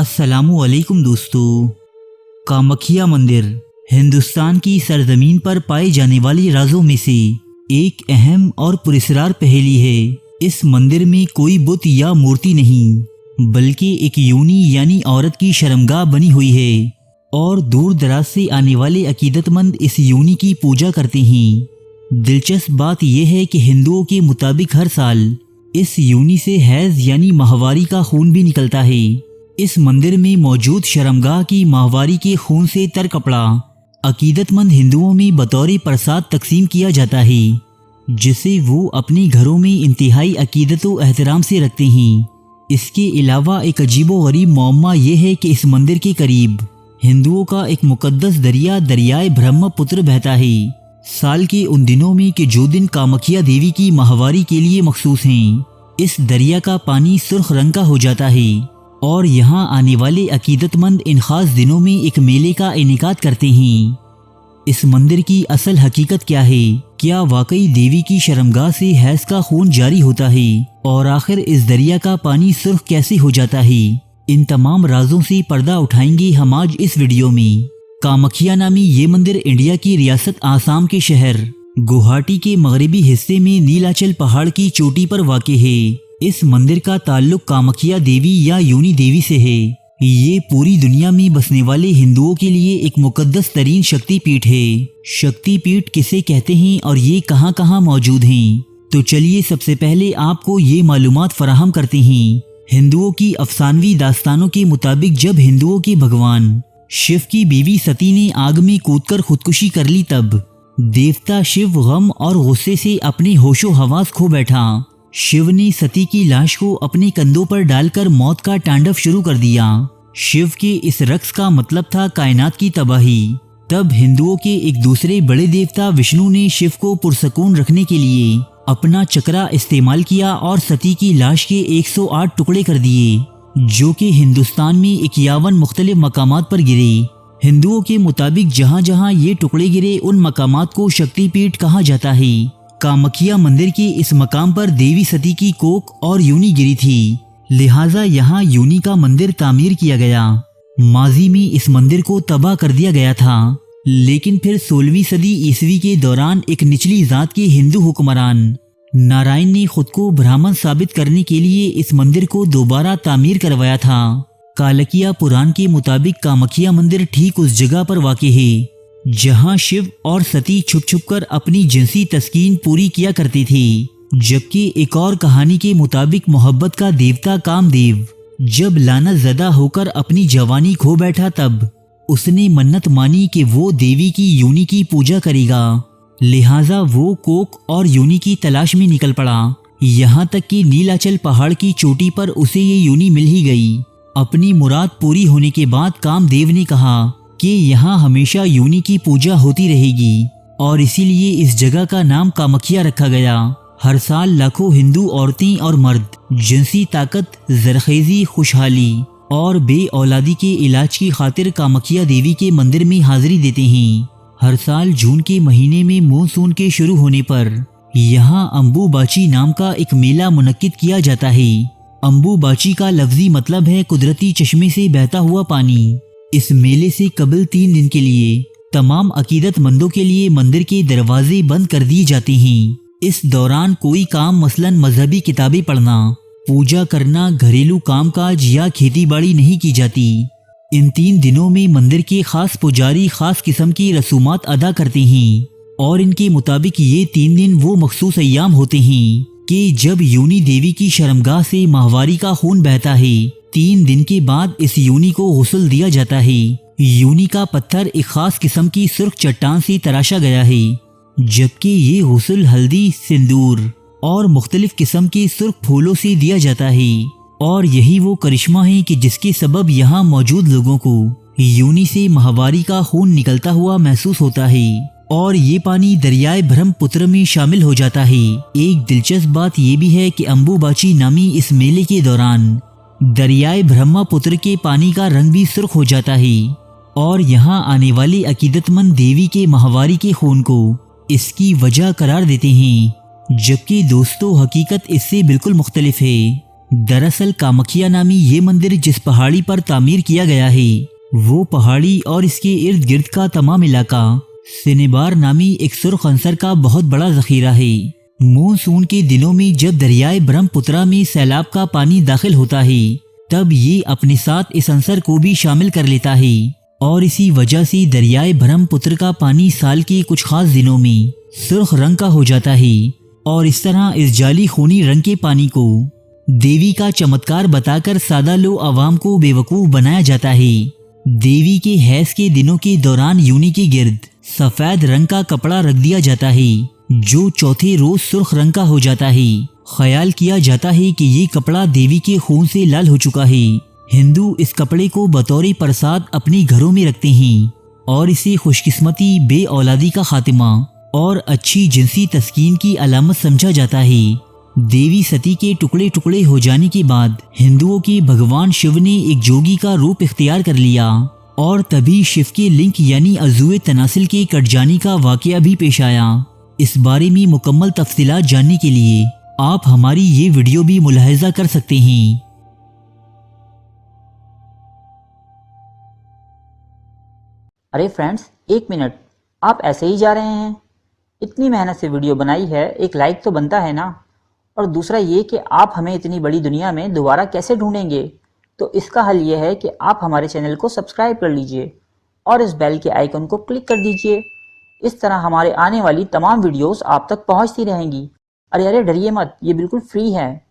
अस्सलामु अलैकुम दोस्तों। कामाख्या मंदिर हिंदुस्तान की सरजमीन पर पाए जाने वाली राजों में से एक अहम और पुरस्कार पहेली है। इस मंदिर में कोई बुत या मूर्ति नहीं बल्कि एक योनि यानी औरत की शर्मगाह बनी हुई है और दूर दराज से आने वाले अकीदतमंद इस योनि की पूजा करते हैं। दिलचस्प बात यह है कि हिंदुओं के मुताबिक हर साल इस योनि से हैज यानी माहवारी का खून भी निकलता है। इस मंदिर में मौजूद शर्मगाह की माहवारी के खून से तर कपड़ा अकीदतमंद हिंदुओं में बतौर प्रसाद तकसीम किया जाता है, जिसे वो अपने घरों में इंतहाई अकीदत व एहतराम से रखते हैं। इसके अलावा एक अजीबोगरीब मौमा यह है कि इस मंदिर के करीब हिंदुओं का एक मुकद्दस दरिया दरियाए ब्रह्मपुत्र बहता है। साल के उन दिनों में कि जो दिन कामाख्या देवी की माहवारी के लिए मखसूस हैं, इस दरिया का पानी सुर्ख रंग का हो जाता है और यहाँ आने वाले अकीदतमंद इन खास दिनों में एक मेले का इनेकाद करते हैं। इस मंदिर की असल हकीकत क्या है? क्या वाकई देवी की शर्मगाह से हैज का खून जारी होता है? और आखिर इस दरिया का पानी सुर्ख कैसे हो जाता है? इन तमाम राजों से पर्दा उठाएंगे हम आज इस वीडियो में। कामाख्या नामी ये मंदिर इंडिया की रियासत आसाम के शहर गुवाहाटी के मगरबी हिस्से में नीलाचल पहाड़ की चोटी पर वाक़े है। इस मंदिर का ताल्लुक कामाख्या देवी या योनि देवी से है। ये पूरी दुनिया में बसने वाले हिंदुओं के लिए एक मुकद्दस तरीन शक्ति पीठ है। शक्ति पीठ किसे कहते हैं और ये कहाँ कहाँ मौजूद हैं? तो चलिए सबसे पहले आपको ये मालूमात फराहम करते हैं। हिंदुओं की अफसानवी दास्तानों के मुताबिक जब हिंदुओं के भगवान शिव की बीवी सती ने आग में कूदकर खुदकुशी कर ली, तब देवता शिव गम और गुस्से से अपने होशो हवास खो बैठा। शिव ने सती की लाश को अपने कंधों पर डालकर मौत का तांडव शुरू कर दिया। शिव के इस रक्स का मतलब था कायनात की तबाही। तब हिंदुओं के एक दूसरे बड़े देवता विष्णु ने शिव को पुरसकून रखने के लिए अपना चक्रा इस्तेमाल किया और सती की लाश के 108 टुकड़े कर दिए, जो कि हिंदुस्तान में 51 मुख्तलिफ मकामात पर गिरे। हिंदुओं के मुताबिक जहाँ जहाँ ये टुकड़े गिरे उन मकामात को शक्तिपीठ कहा जाता है। कामाख्या मंदिर के इस मकाम पर देवी सती की कोख और योनि गिरी थी, लिहाजा यहाँ योनि का मंदिर तामीर किया गया। माजी में इस मंदिर को तबाह कर दिया गया था, लेकिन फिर 16वीं सदी ईस्वी के दौरान एक निचली जात के हिंदू हुक्मरान नारायण ने खुद को ब्राह्मण साबित करने के लिए इस मंदिर को दोबारा तामीर करवाया था। कालकिया पुराण के मुताबिक कामाख्या मंदिर ठीक उस जगह पर वाक़े है जहां शिव और सती छुप छुप कर अपनी जिनसी तस्कीन पूरी किया करते थे। जबकि एक और कहानी के मुताबिक मोहब्बत का देवता कामदेव जब लानत ज़दा होकर अपनी जवानी खो बैठा, तब उसने मन्नत मानी कि वो देवी की योनि की पूजा करेगा, लिहाजा वो कोख और योनि की तलाश में निकल पड़ा। यहाँ तक कि नीलाचल पहाड़ की चोटी पर उसे ये योनि मिल ही गई। अपनी मुराद पूरी होने के बाद कामदेव ने कहा कि यहाँ हमेशा योनि की पूजा होती रहेगी और इसीलिए इस जगह का नाम कामाख्या रखा गया। हर साल लाखों हिंदू औरतें और मर्द जिनसी ताकत, जरखेजी, खुशहाली और बे औलादी के इलाज की खातिर कामाख्या देवी के मंदिर में हाजिरी देते हैं। हर साल जून के महीने में मानसून के शुरू होने पर यहाँ अम्बुबाची नाम का एक मेला मुनक्किद किया जाता है। अम्बुबाची का लफ्जी मतलब है कुदरती चश्मे से बहता हुआ पानी। इस मेले से कबल 3 दिन के लिए तमाम अकीदतमंदों के लिए मंदिर के दरवाजे बंद कर दिए जाते हैं। इस दौरान कोई काम मसलन मजहबी किताबें पढ़ना, पूजा करना, घरेलू कामकाज या खेती बाड़ी नहीं की जाती। इन 3 दिनों में मंदिर के खास पुजारी खास किस्म की रसूमात अदा करते हैं और इनके मुताबिक ये 3 दिन वो मखसूस अय्याम होते हैं कि जब योनि देवी की शर्मगाह से माहवारी का खून बहता है। 3 दिन के बाद इस योनि को गुस्ल दिया जाता है। योनि का पत्थर एक खास किस्म की सुर्ख चट्टान से तराशा गया है, जबकि ये गुस्ल हल्दी, सिंदूर और मुख्तलिफ किस्म के सुर्ख फूलों से दिया जाता है। और यही वो करिश्मा है कि जिसके सबब यहाँ मौजूद लोगों को योनि से माहवारी का खून निकलता हुआ महसूस होता है और ये पानी दरियाए ब्रह्मपुत्र में शामिल हो जाता है। एक दिलचस्प बात यह भी है कि अम्बुबाची नामी इस मेले के दौरान दरियाए ब्रह्मपुत्र के पानी का रंग भी सुर्ख हो जाता है और यहाँ आने वाले अकीदतमंद देवी के माहवारी के खून को इसकी वजह करार देते हैं। जबकि दोस्तों हकीकत इससे बिल्कुल मुख्तलिफ है। दरअसल कामाख्या नामी ये मंदिर जिस पहाड़ी पर तामीर किया गया है वो पहाड़ी और इसके इर्द गिर्द का तमाम इलाका सिनेबार नामी एक सुर्ख अंसर का बहुत बड़ा जखीरा है। मानसून के दिनों में जब दरियाए ब्रह्मपुत्रा में सैलाब का पानी दाखिल होता है तब ये अपने साथ इस अंसर को भी शामिल कर लेता है और इसी वजह से दरियाए ब्रह्मपुत्र का पानी साल के कुछ खास दिनों में सुर्ख रंग का हो जाता है और इस तरह इस जाली खूनी रंग के पानी को देवी का चमत्कार बताकर सादा लो आवाम को बेवकूफ बनाया जाता है। देवी के हैज के दिनों के दौरान यूनी के गिर्द सफेद रंग का कपड़ा रख दिया जाता है जो चौथे रोज सुर्ख रंग का हो जाता है। ख्याल किया जाता है कि ये कपड़ा देवी के खून से लाल हो चुका है। हिंदू इस कपड़े को बतौर प्रसाद अपने घरों में रखते हैं और इसे खुशकिस्मती, बे औलादी का खात्मा और अच्छी जिनसी तस्कीन की अलामत समझा जाता है। देवी सती के टुकड़े टुकड़े हो जाने के बाद हिंदुओं के भगवान शिव ने एक जोगी का रूप इख्तियार कर लिया और तभी शिव के लिंक यानी अज़ूए तनासिल के कट जाने का वाकया भी पेश आया। इस बारे में मुकम्मल तफसीलात जानने के लिए आप हमारी ये वीडियो भी मुलाहिजा कर सकते हैं। अरे फ्रेंड्स, एक मिनट, आप ऐसे ही जा रहे हैं? इतनी मेहनत से वीडियो बनाई है, एक लाइक तो बनता है ना। और दूसरा ये कि आप हमें इतनी बड़ी दुनिया में दोबारा कैसे ढूंढेंगे, तो इसका हल ये है कि आप हमारे चैनल को सब्सक्राइब कर लीजिए और इस बेल के आइकन को क्लिक कर दीजिए। इस तरह हमारे आने वाली तमाम वीडियोस आप तक पहुंचती रहेंगी। अरे डरिए मत, ये बिल्कुल फ्री है।